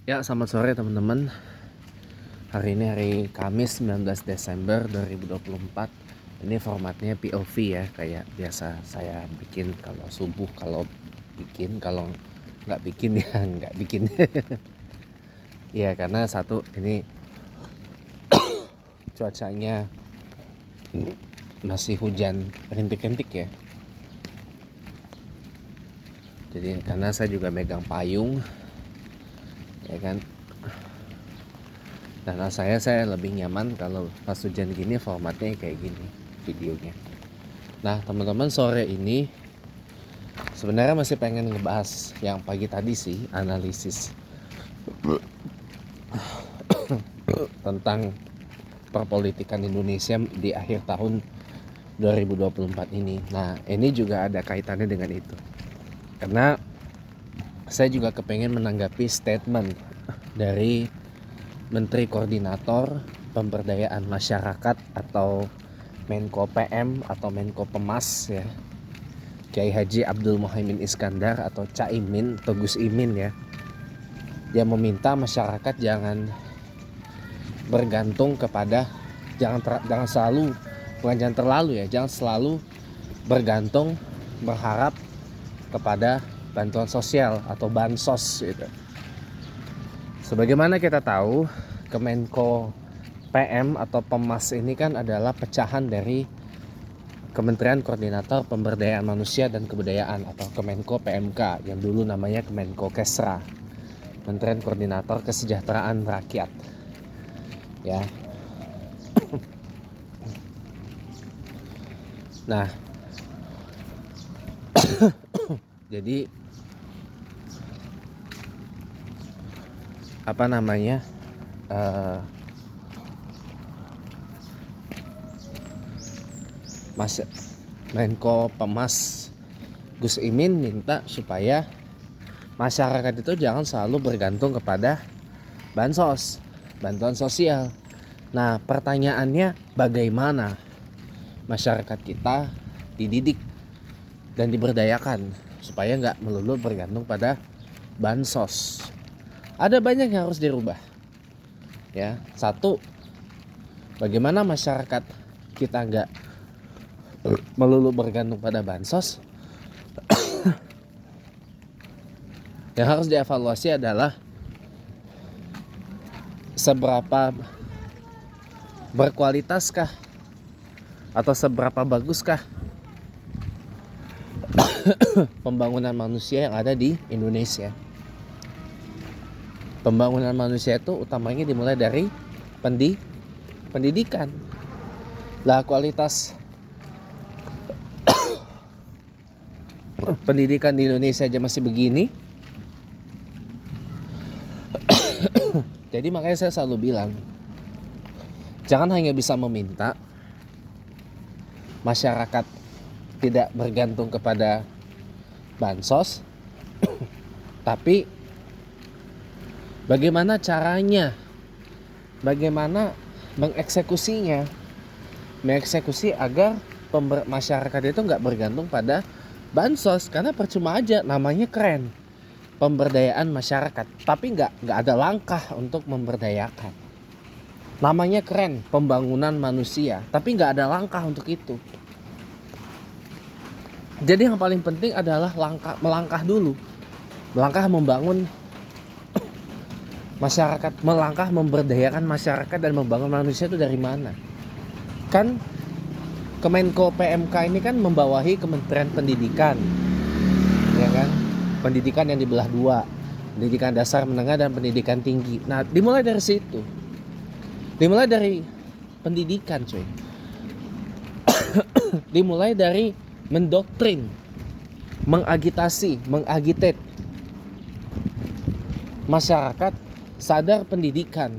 Ya, selamat sore teman-teman. Hari ini hari Kamis 19 Desember 2024. Ini formatnya POV ya, kayak biasa saya bikin kalau subuh, kalau bikin, kalau nggak bikin ya nggak bikin. Ya, karena satu ini cuacanya masih hujan rintik-rintik ya. Jadi karena saya juga megang payung, ya kan. Dan saya lebih nyaman kalau pas hujan gini formatnya kayak gini videonya. Nah teman-teman, sore ini sebenarnya masih pengen ngebahas yang pagi tadi sih, analisis tentang perpolitikan Indonesia di akhir tahun 2024 ini. Nah ini juga ada kaitannya dengan itu, karena saya juga kepengen menanggapi statement dari Menteri Koordinator Pemberdayaan Masyarakat atau Menko PM atau Menko Pemas ya, Kiai Haji Abdul Muhaimin Iskandar atau Caimin atau Gus Imin ya. Dia meminta masyarakat jangan bergantung kepada jangan selalu, bukan jangan terlalu ya, jangan selalu bergantung berharap kepada bantuan sosial atau bansos gitu. Sebagaimana kita tahu, Kemenko PM atau Pemas ini kan adalah pecahan dari Kementerian Koordinator Pemberdayaan Manusia dan Kebudayaan atau Kemenko PMK yang dulu namanya Kemenko Kesra, Kementerian Koordinator Kesejahteraan Rakyat. Ya. Nah, jadi apa namanya? Mas Menko Pemas Gus Imin minta supaya masyarakat itu jangan selalu bergantung kepada bansos, bantuan sosial. Nah, pertanyaannya bagaimana masyarakat kita dididik dan diberdayakan supaya nggak melulu bergantung pada bansos. Ada banyak yang harus dirubah. Ya, satu, bagaimana masyarakat kita nggak melulu bergantung pada bansos. Yang harus dievaluasi adalah seberapa berkualitaskah atau seberapa baguskah pembangunan manusia yang ada di Indonesia. Pembangunan manusia itu utamanya dimulai dari pendidikan. Lah, kualitas pendidikan di Indonesia aja masih begini. Jadi makanya saya selalu bilang, jangan hanya bisa meminta masyarakat tidak bergantung kepada bansos, tapi bagaimana caranya, bagaimana mengeksekusi agar masyarakat itu nggak bergantung pada bansos. Karena percuma aja, namanya keren pemberdayaan masyarakat, tapi nggak ada langkah untuk memberdayakan. Namanya keren pembangunan manusia, tapi nggak ada langkah untuk itu. Jadi yang paling penting adalah melangkah dulu, melangkah membangun masyarakat, melangkah memberdayakan masyarakat dan membangun manusia itu dari mana? Kan Kemenko PMK ini kan membawahi Kementerian Pendidikan, ya kan? Pendidikan yang dibelah dua, pendidikan dasar, menengah, dan pendidikan tinggi. Nah, dimulai dari situ, dimulai dari pendidikan, cuy. Dimulai dari mendoktrin, mengagitasi, mengagitate masyarakat sadar pendidikan.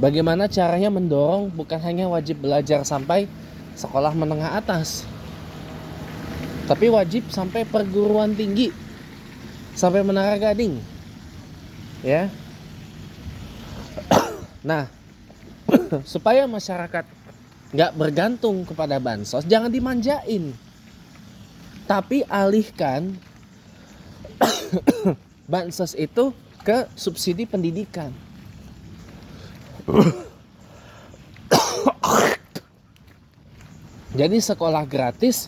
Bagaimana caranya mendorong bukan hanya wajib belajar sampai sekolah menengah atas, tapi wajib sampai perguruan tinggi, sampai Menara Gading. Ya. Nah, supaya masyarakat nggak bergantung kepada bansos, jangan dimanjain, tapi alihkan bansos itu ke subsidi pendidikan. Jadi sekolah gratis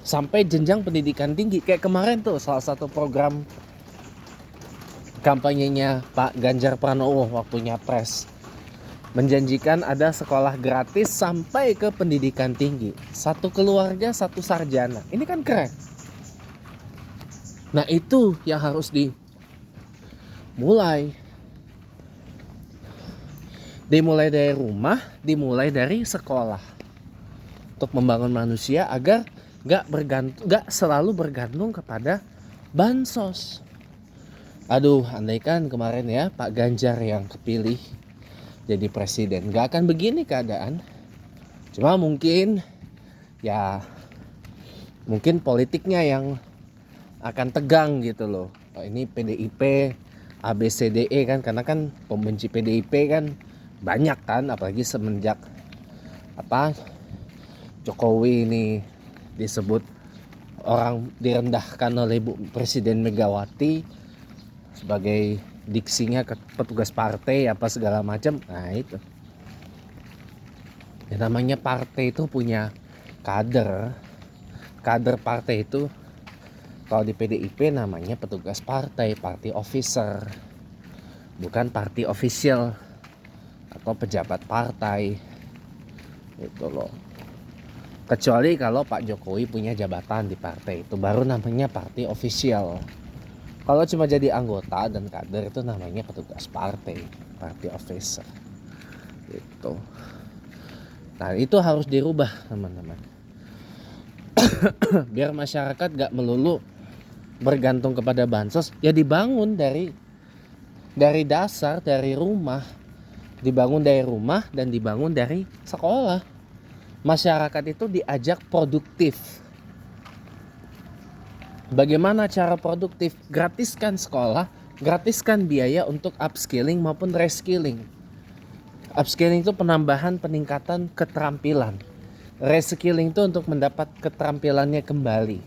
sampai jenjang pendidikan tinggi. Kayak kemarin tuh salah satu program kampanyenya Pak Ganjar Pranowo waktu nyapres, menjanjikan ada sekolah gratis sampai ke pendidikan tinggi. Satu keluarga, satu sarjana. Ini kan keren. Nah itu yang harus dimulai. Dimulai dari rumah, dimulai dari sekolah. Untuk membangun manusia agar gak selalu bergantung kepada bansos. Aduh, andaikan kemarin ya Pak Ganjar yang kepilih jadi presiden, gak akan begini keadaan. Cuma mungkin politiknya yang akan tegang gitu loh. Ini PDIP ABCDE kan, karena kan pembenci PDIP kan banyak kan, apalagi semenjak Jokowi ini disebut orang direndahkan oleh Bu Presiden Megawati sebagai diksinya ke petugas partai apa segala macam. Nah itu ya, namanya partai itu punya kader partai itu. Kalau di PDIP namanya petugas partai, party officer, bukan party official atau pejabat partai itu loh. Kecuali kalau Pak Jokowi punya jabatan di partai, itu baru namanya party official. Kalau cuma jadi anggota dan kader itu namanya petugas partai, party officer. Gitu. Nah itu harus dirubah teman-teman. Biar masyarakat gak melulu bergantung kepada bansos, ya dibangun dari dasar, dari rumah. Dibangun dari rumah dan dibangun dari sekolah. Masyarakat itu diajak produktif. Bagaimana cara produktif? Gratiskan sekolah, gratiskan biaya untuk upskilling maupun reskilling. Upskilling itu peningkatan keterampilan. Reskilling itu untuk mendapat keterampilannya kembali.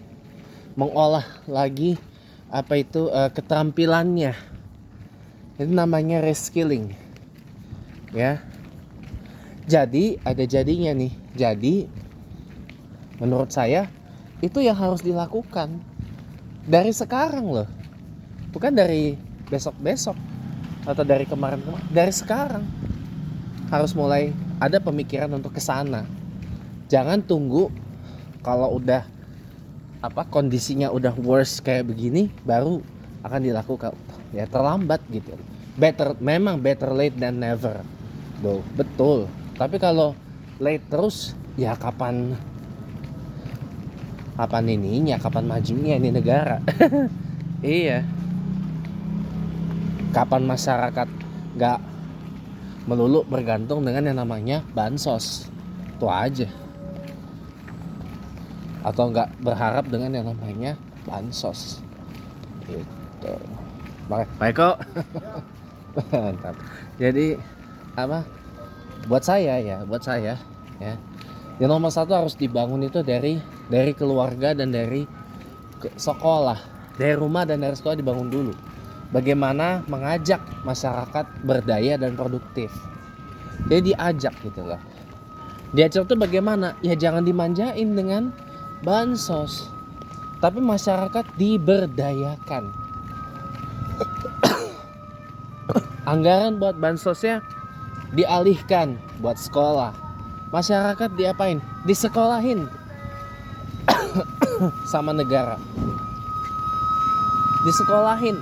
Mengolah lagi keterampilannya. Itu namanya reskilling. Ya. Jadi ada jadinya nih. Jadi menurut saya itu yang harus dilakukan dari sekarang loh. Bukan dari besok-besok atau dari kemarin-kemarin. Dari sekarang harus mulai ada pemikiran untuk ke sana. Jangan tunggu kalau udah kondisinya udah worse kayak begini baru akan dilakukan. Ya terlambat gitu. Memang better late than never. Betul. Tapi kalau late terus, ya kapan majunya ini negara? Iya. Kapan masyarakat gak melulu bergantung dengan yang namanya bansos? Itu aja. Atau gak berharap dengan yang namanya bansos. Gitu. Baik kok. Mantap. Jadi buat saya ya yang nomor satu harus dibangun itu dari keluarga dan dari sekolah, dari rumah dan dari sekolah dibangun dulu. Bagaimana mengajak masyarakat berdaya dan produktif. Jadi diajak gitu loh. Diajak tuh bagaimana? Ya jangan dimanjain dengan bansos, tapi masyarakat diberdayakan. Anggaran buat bansosnya dialihkan buat sekolah. Masyarakat diapain? Disekolahin sama negara. Disekolahin.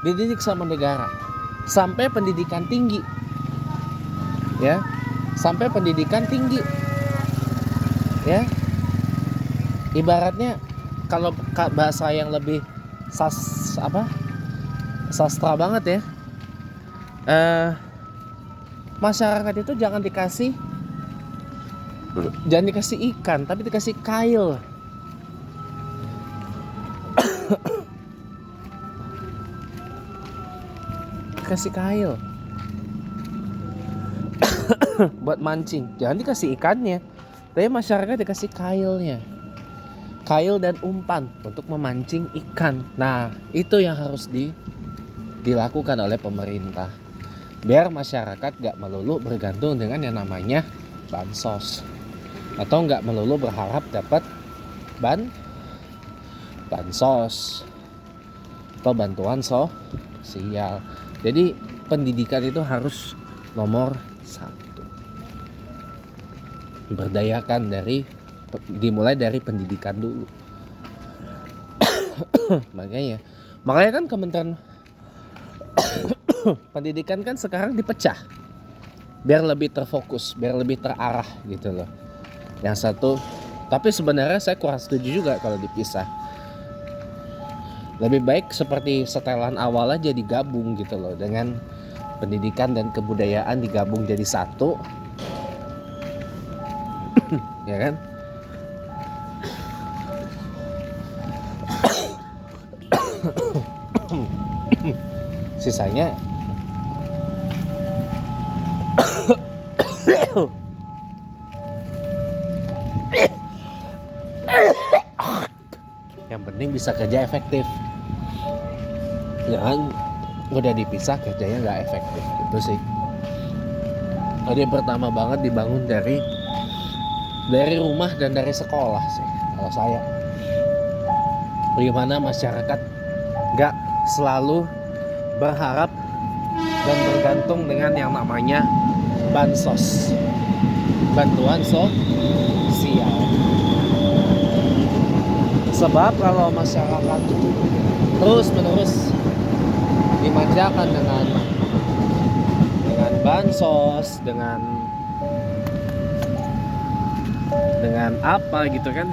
Dididik sama negara. Sampai pendidikan tinggi. Ya. Sampai pendidikan tinggi. Ya. Ibaratnya kalau bahasa yang lebih sastra banget ya. Masyarakat itu jangan dikasih ikan, tapi dikasih kail. Dikasih kail buat mancing. Jangan dikasih ikannya, tapi masyarakat dikasih kailnya. kail dan umpan untuk memancing ikan. Nah, itu yang harus dilakukan oleh pemerintah, biar masyarakat gak melulu bergantung dengan yang namanya bansos, atau gak melulu berharap dapat bansos atau bantuan sosial. Jadi pendidikan itu harus nomor 1. Berdayakan dimulai dari pendidikan dulu. makanya kan Kementerian Pendidikan kan sekarang dipecah biar lebih terfokus, biar lebih terarah gitu loh. Yang satu, tapi sebenarnya saya kurang setuju juga kalau dipisah. Lebih baik seperti setelan awal aja digabung gitu loh, dengan pendidikan dan kebudayaan digabung jadi satu. Ya kan? Sisanya yang penting bisa kerja efektif. Jangan udah dipisah kerjanya nggak efektif. Itu sih. Jadi pertama banget dibangun dari rumah dan dari sekolah sih kalau saya. Bagaimana masyarakat nggak selalu berharap dan bergantung dengan yang namanya bansos, bantuan sosial. Sebab kalau masyarakat terus-menerus dimanjakan dengan bansos, dengan apa gitu kan,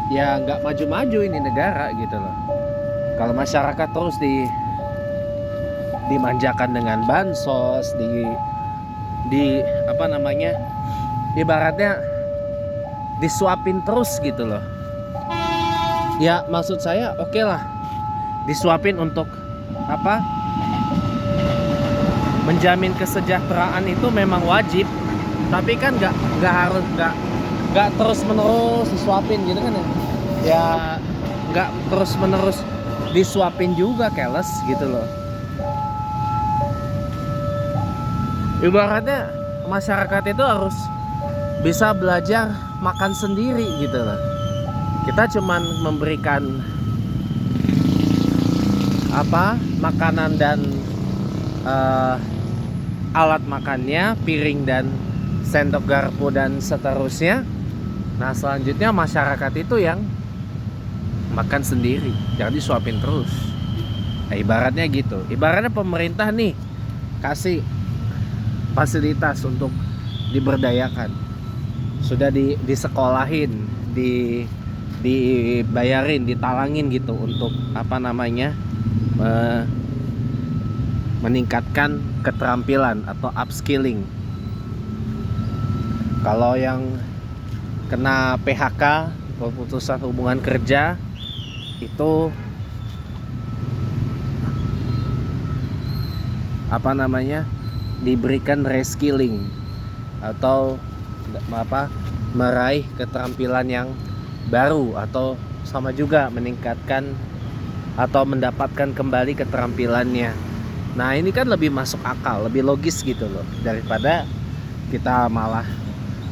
ya nggak maju-maju ini negara gitu loh. Kalau masyarakat terus dimanjakan dengan bansos, apa namanya, ibaratnya disuapin terus gitu loh. Ya maksud saya oke lah, disuapin untuk apa, menjamin kesejahteraan itu memang wajib, tapi kan nggak terus menerus disuapin gitu kan ya, nggak terus menerus disuapin juga, keles gitu loh. Ibaratnya masyarakat itu harus bisa belajar makan sendiri gitu loh. Kita cuman memberikan makanan dan alat makannya, piring dan sendok garpu dan seterusnya. Nah selanjutnya masyarakat itu yang makan sendiri, jangan disuapin terus. Nah, ibaratnya gitu. Ibaratnya pemerintah nih kasih fasilitas untuk diberdayakan, sudah disekolahin, dibayarin, ditalangin gitu untuk meningkatkan keterampilan atau upskilling. Kalau yang kena PHK, pemutusan hubungan kerja, itu diberikan reskilling atau meraih keterampilan yang baru, atau sama juga meningkatkan atau mendapatkan kembali keterampilannya. Nah ini kan lebih masuk akal, lebih logis gitu loh, daripada kita malah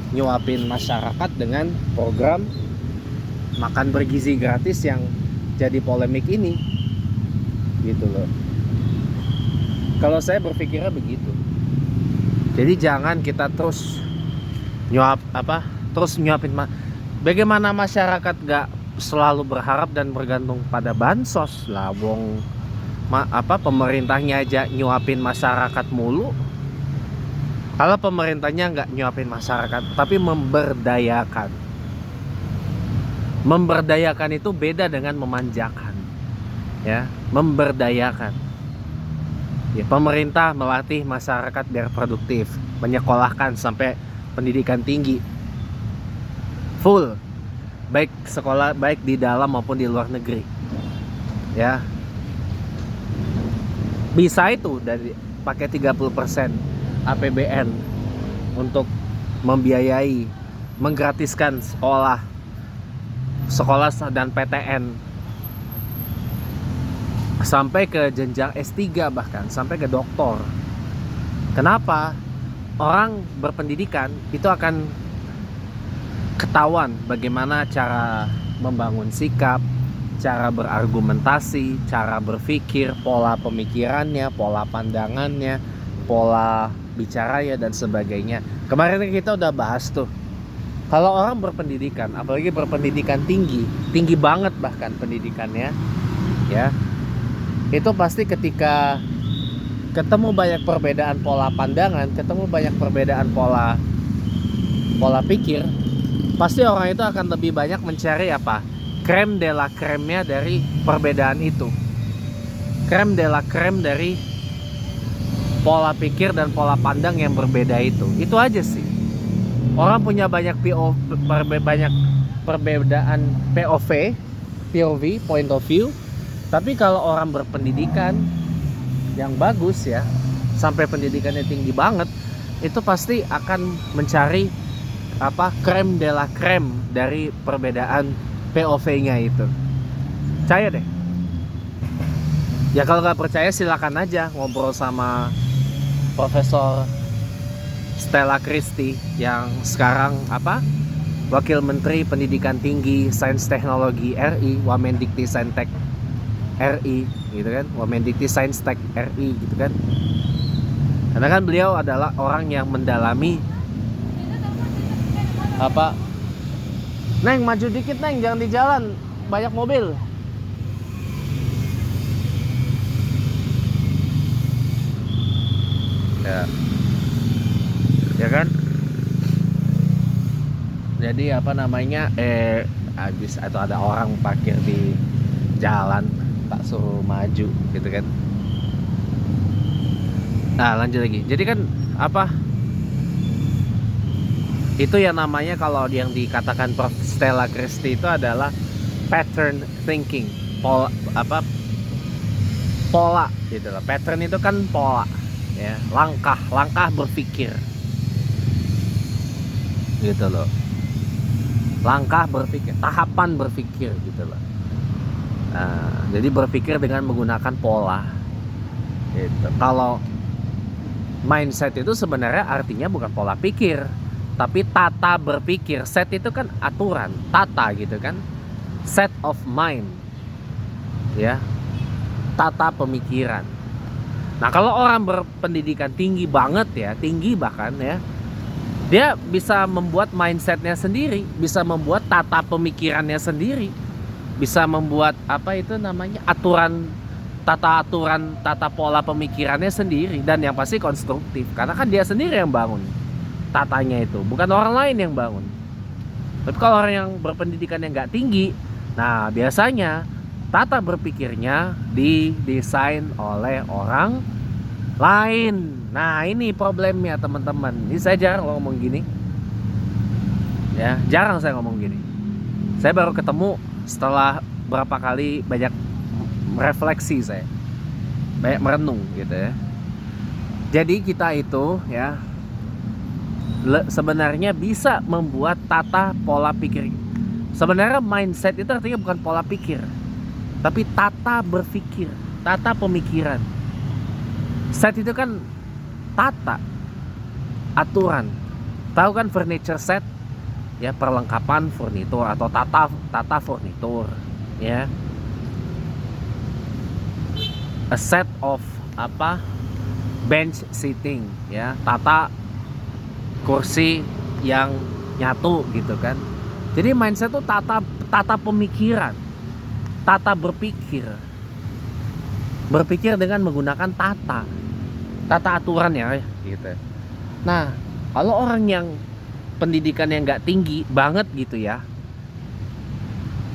nyuapin masyarakat dengan program makan bergizi gratis yang jadi polemik ini gitu loh. Kalau saya berpikirnya begitu. Jadi jangan kita terus nyuapin. Bagaimana masyarakat gak selalu berharap dan bergantung pada bansos lah, wong pemerintahnya aja nyuapin masyarakat mulu. Kalau pemerintahnya nggak nyuapin masyarakat, tapi memberdayakan itu beda dengan memanjakan, ya. Memberdayakan, ya, pemerintah melatih masyarakat biar produktif, menyekolahkan sampai pendidikan tinggi full, baik sekolah, baik di dalam maupun di luar negeri, ya. Bisa itu dari pakai 30% APBN untuk membiayai, menggratiskan sekolah sekolah dan PTN, sampai ke jenjang S3, bahkan sampai ke doktor. Kenapa? Orang berpendidikan itu akan ketahuan bagaimana cara membangun sikap, cara berargumentasi, cara berpikir, pola pemikirannya, pola pandangannya, pola bicaranya, dan sebagainya. Kemarin kita udah bahas tuh. Kalau orang berpendidikan, apalagi berpendidikan tinggi, tinggi banget bahkan pendidikannya, ya, itu pasti ketika ketemu banyak perbedaan pola pandangan, ketemu banyak perbedaan pola pikir, pasti orang itu akan lebih banyak mencari apa? Creme de la creme-nya dari perbedaan itu. Creme de la creme dari pola pikir dan pola pandang yang berbeda itu. Itu aja sih. Orang punya banyak banyak perbedaan POV, point of view. Tapi kalau orang berpendidikan yang bagus ya, sampai pendidikannya tinggi banget, itu pasti akan mencari apa? Creme de la creme dari perbedaan POV-nya itu. Percaya deh. Ya kalau nggak percaya silakan aja ngobrol sama Profesor Stella Christie yang sekarang apa? Wakil Menteri Pendidikan Tinggi Sains Teknologi RI, Wamendikti Saintek RI gitu kan, Wamendikti Saintek RI gitu kan. Karena kan beliau adalah orang yang mendalami apa? Neng, maju dikit Neng, jangan di jalan, banyak mobil. Ya kan? Jadi apa namanya, habis atau ada orang parkir di jalan, tak suruh maju gitu kan. Nah lanjut lagi. Jadi kan apa, itu yang namanya, kalau yang dikatakan Prof. Stella Christie itu adalah pattern thinking, pola gitu loh. Pattern itu kan pola ya, langkah berpikir gitu loh. Langkah berpikir, tahapan berpikir gitu loh. Nah, jadi berpikir dengan menggunakan pola gitu. Kalau mindset itu sebenarnya artinya bukan pola pikir, tapi tata berpikir. Set itu kan aturan, tata gitu kan, set of mind ya, tata pemikiran. Nah kalau orang berpendidikan tinggi banget ya, tinggi bahkan ya, dia bisa membuat mindsetnya sendiri, bisa membuat tata pemikirannya sendiri, bisa membuat apa itu namanya, tata pola pemikirannya sendiri, dan yang pasti konstruktif, karena kan dia sendiri yang bangun tatanya itu, bukan orang lain yang bangun. Tapi kalau orang yang berpendidikan yang nggak tinggi, nah biasanya tata berpikirnya didesain oleh orang lain. Nah ini problemnya teman-teman. Ini saya jarang ngomong gini ya, jarang saya ngomong gini. Saya baru ketemu setelah berapa kali banyak refleksi, saya banyak merenung gitu ya. Jadi kita itu ya sebenarnya bisa membuat tata pola pikir. Sebenarnya mindset itu artinya bukan pola pikir, tapi tata berpikir, tata pemikiran. Set itu kan tata, aturan. Tahu kan furniture set ya, perlengkapan furnitur atau tata furnitur ya. A set of apa, bench seating ya, tata kursi yang nyatu gitu kan. Jadi mindset itu tata pemikiran, tata berpikir dengan menggunakan tata aturan ya gitu. Nah kalau orang yang pendidikan yang nggak tinggi banget gitu ya,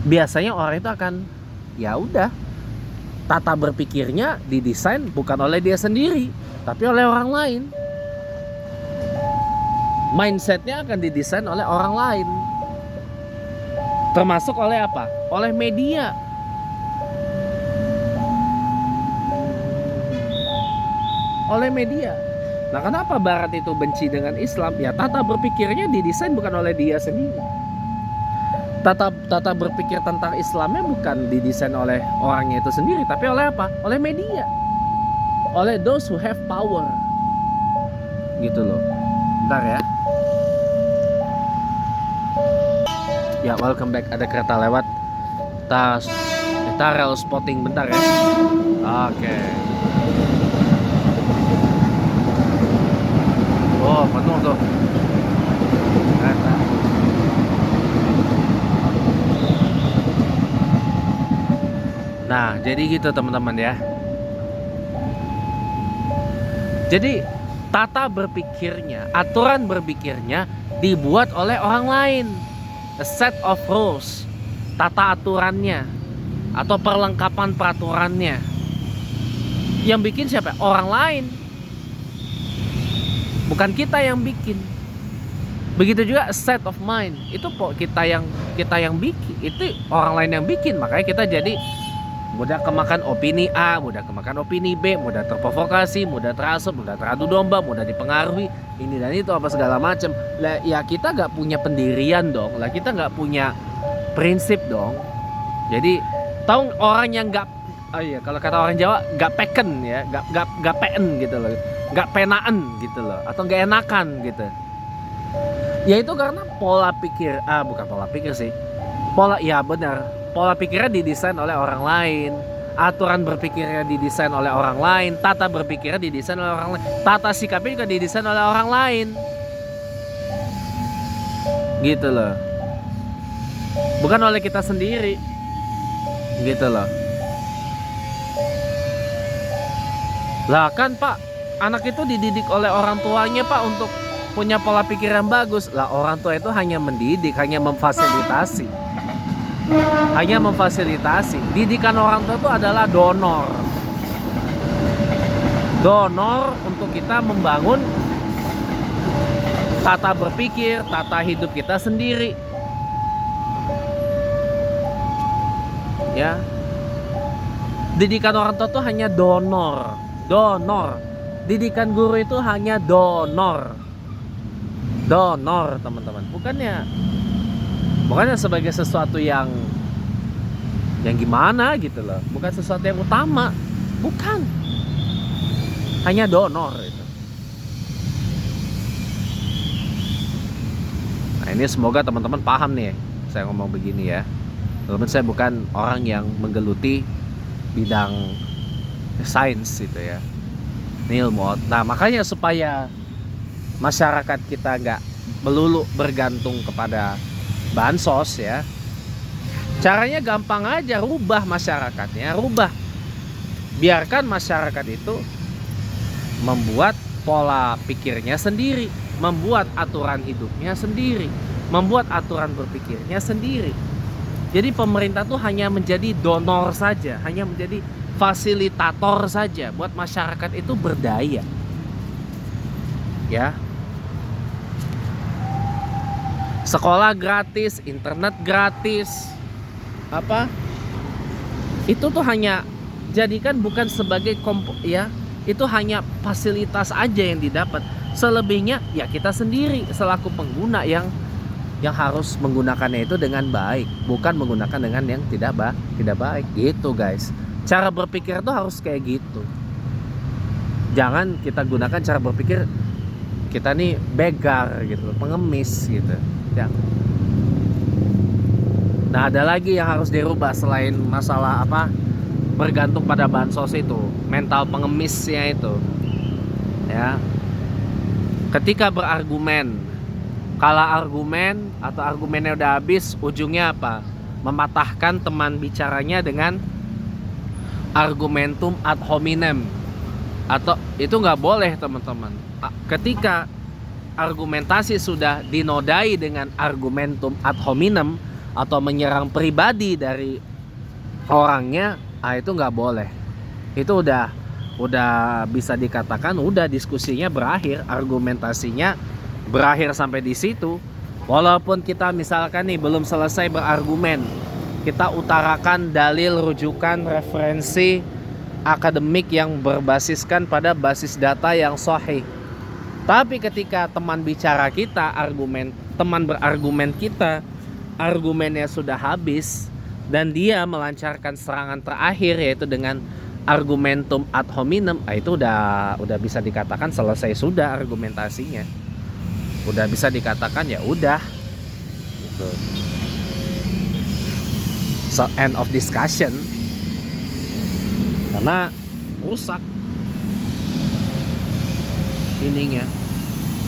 biasanya orang itu akan ya udah, tata berpikirnya didesain bukan oleh dia sendiri, tapi oleh orang lain. Mindsetnya akan didesain oleh orang lain, termasuk oleh apa? Oleh media. Oleh media. Nah kenapa Barat itu benci dengan Islam? Ya tata berpikirnya didesain bukan oleh dia sendiri. Tata berpikir tentang Islamnya bukan didesain oleh orangnya itu sendiri, tapi oleh apa? Oleh media, oleh those who have power, gitu loh. Bentar ya. Ya, welcome back. Ada kereta lewat. Kita rel spotting bentar ya. Oke. Oh, penuh tuh kereta. Nah, jadi gitu teman-teman ya. Jadi tata berpikirnya, aturan berpikirnya dibuat oleh orang lain. A set of rules, tata aturannya atau perlengkapan peraturannya. Yang bikin siapa? Orang lain. Bukan kita yang bikin. Begitu juga a set of mind. Itu kita yang bikin. Itu orang lain yang bikin. Makanya kita jadi mudah kemakan opini A, mudah kemakan opini B, mudah terprovokasi, mudah terasup, mudah teradu domba, mudah dipengaruhi ini dan itu apa segala macam. Lah ya kita nggak punya pendirian dong, lah kita nggak punya prinsip dong. Jadi tahu orang yang nggak, oh iya kalau kata orang Jawa nggak peken ya, nggak peen gitu loh, nggak penaan gitu loh, atau nggak enakan gitu. Ya itu karena pola pikir, bukan pola pikir sih, ya benar. Pola pikirnya didesain oleh orang lain, aturan berpikirnya didesain oleh orang lain, tata berpikirnya didesain oleh orang lain, tata sikapnya juga didesain oleh orang lain, gitu loh. Bukan oleh kita sendiri, gitu loh. Lah kan Pak, anak itu dididik oleh orang tuanya Pak untuk punya pola pikir yang bagus. Lah orang tua itu hanya mendidik, hanya memfasilitasi. Didikan orang tua itu adalah donor untuk kita membangun tata berpikir, tata hidup kita sendiri ya. Didikan orang tua itu hanya donor. Didikan guru itu hanya donor teman-teman, bukannya sebagai sesuatu yang gimana gitu loh, bukan sesuatu yang utama, bukan, hanya donor itu. Nah ini semoga teman-teman paham nih saya ngomong begini ya. Walaupun saya bukan orang yang menggeluti bidang sains gitu ya, ilmu. Nah makanya supaya masyarakat kita nggak melulu bergantung kepada bansos ya, caranya gampang aja, rubah masyarakatnya, biarkan masyarakat itu membuat pola pikirnya sendiri, membuat aturan hidupnya sendiri, membuat aturan berpikirnya sendiri. Jadi pemerintah tuh hanya menjadi donor saja, hanya menjadi fasilitator saja buat masyarakat itu berdaya ya. Sekolah gratis, internet gratis, itu tuh hanya jadikan bukan sebagai itu hanya fasilitas aja yang didapat. Selebihnya ya kita sendiri selaku pengguna yang harus menggunakannya itu dengan baik, bukan menggunakan dengan yang tidak baik gitu guys. Cara berpikir tuh harus kayak gitu. Jangan kita gunakan cara berpikir kita nih begar gitu, pengemis gitu. Jangan. Nah ada lagi yang harus dirubah selain masalah bergantung pada bansos itu, mental pengemisnya itu ya. Ketika berargumen, kalah argumen atau argumennya udah habis, ujungnya apa? Mematahkan teman bicaranya dengan argumentum ad hominem. Atau itu nggak boleh teman-teman. Ketika argumentasi sudah dinodai dengan argumentum ad hominem atau menyerang pribadi dari orangnya, itu nggak boleh. Itu udah bisa dikatakan udah diskusinya berakhir, argumentasinya berakhir sampai di situ. Walaupun kita misalkan nih belum selesai berargumen, kita utarakan dalil, rujukan, referensi akademik yang berbasiskan pada basis data yang sahih. Tapi ketika teman bicara kita, teman berargumen kita argumennya sudah habis dan dia melancarkan serangan terakhir yaitu dengan argumentum ad hominem, itu udah bisa dikatakan selesai sudah argumentasinya. Udah bisa dikatakan ya udah gitu. So, end of discussion. Karena rusak ininya,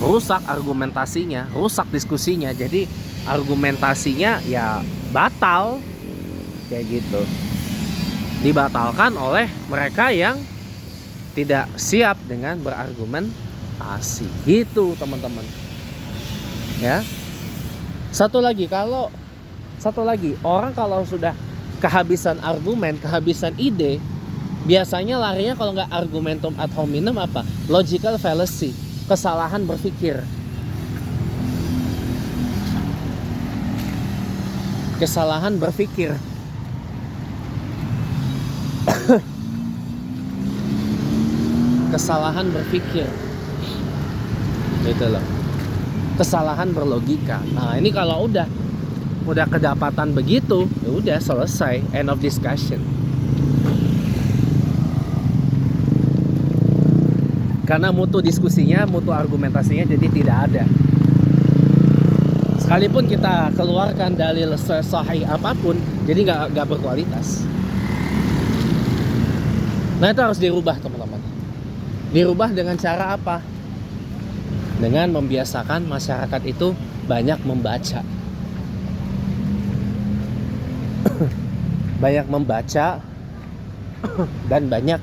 rusak argumentasinya, rusak diskusinya. Jadi argumentasinya ya batal kayak gitu. Dibatalkan oleh mereka yang tidak siap dengan berargumentasi. Gitu, teman-teman. Ya. Satu lagi, orang kalau sudah kehabisan argumen, kehabisan ide, biasanya larinya kalau nggak argumentum ad hominem apa? Logical fallacy, kesalahan berpikir. Kesalahan berpikir. Kesalahan berpikir. Gitu loh. Kesalahan berlogika. Nah, ini kalau udah kedapatan begitu, ya udah selesai, end of discussion. Karena mutu diskusinya, mutu argumentasinya jadi tidak ada. Sekalipun kita keluarkan dalil sahih apapun, jadi nggak berkualitas. Nah, itu harus dirubah, teman-teman. Dirubah dengan cara apa? Dengan membiasakan masyarakat itu banyak membaca. Banyak membaca dan banyak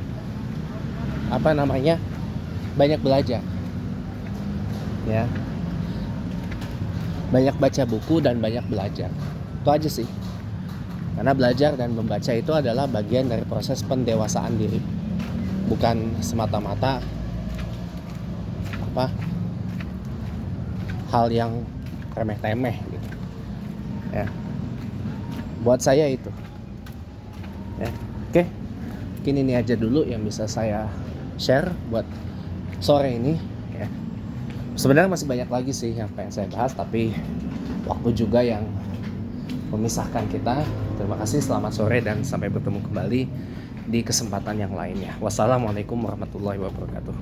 banyak belajar. Ya. Banyak baca buku dan banyak belajar. Itu aja sih. Karena belajar dan membaca itu adalah bagian dari proses pendewasaan diri. Bukan semata-mata hal yang remeh-temeh gitu. Ya. Buat saya itu. Ya. Oke. Mungkin ini aja dulu yang bisa saya share buat sore ini, ya. Sebenarnya masih banyak lagi sih yang pengen saya bahas, tapi waktu juga yang memisahkan kita. Terima kasih, selamat sore dan sampai bertemu kembali di kesempatan yang lainnya. Wassalamualaikum warahmatullahi wabarakatuh.